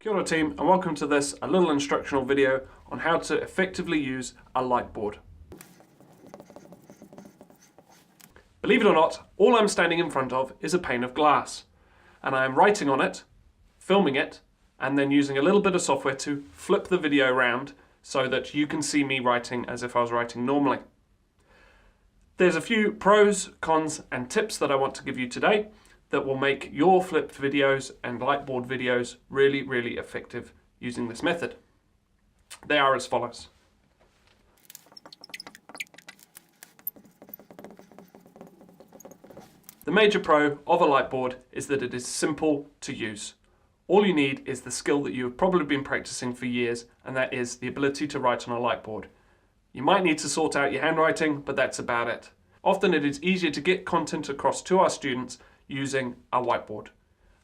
Kia ora team, and welcome to this a little instructional video on how to effectively use a lightboard. Believe it or not, all I'm standing in front of is a pane of glass, and I am writing on it, filming it, and then using a little bit of software to flip the video around so that you can see me writing as if I was writing normally. There's a few pros, cons, and tips that I want to give you today that will make your flipped videos and Lightboard videos really, really effective using this method. They are as follows. The major pro of a Lightboard is that it is simple to use. All you need is the skill that you have probably been practicing for years, and that is the ability to write on a Lightboard. You might need to sort out your handwriting, but that's about it. Often it is easier to get content across to our students using a whiteboard.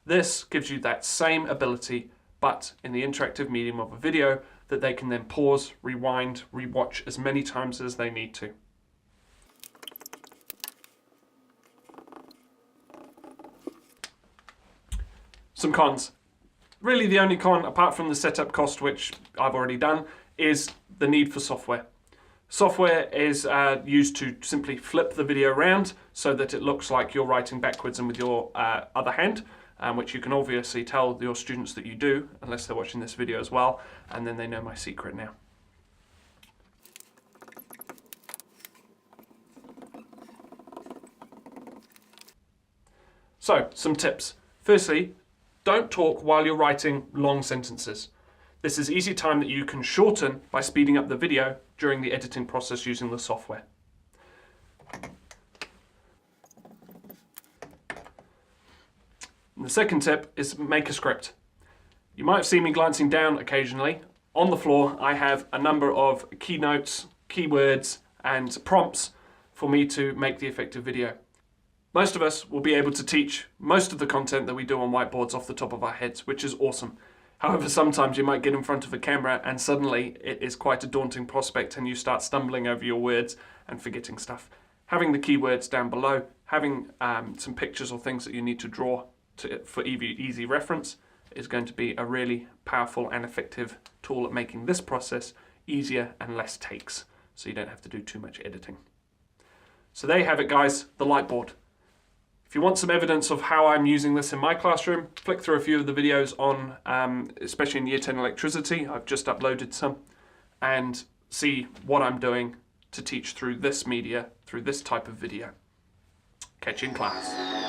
This gives you that same ability, but in the interactive medium of a video that they can then pause, rewind, rewatch as many times as they need to. Some cons. Really the only con, apart from the setup cost, which I've already done, is the need for software. Software is used to simply flip the video around so that it looks like you're writing backwards and with your other hand, which you can obviously tell your students that you do, unless they're watching this video as well, and then they know my secret now. So, some tips. Firstly, don't talk while you're writing long sentences. This is easy time that you can shorten by speeding up the video during the editing process using the software. And the second tip is make a script. You might have seen me glancing down occasionally. On the floor I have a number of keynotes, keywords and prompts for me to make the effective video. Most of us will be able to teach most of the content that we do on whiteboards off the top of our heads, which is awesome. However, sometimes you might get in front of a camera and suddenly it is quite a daunting prospect and you start stumbling over your words and forgetting stuff. Having the keywords down below, having some pictures or things that you need to draw for easy reference is going to be a really powerful and effective tool at making this process easier and less takes, so you don't have to do too much editing. So there you have it guys, the Lightboard. If you want some evidence of how I'm using this in my classroom, flick through a few of the videos on, especially in Year 10 Electricity, I've just uploaded some, and see what I'm doing to teach through this media, through this type of video. Catch you in class.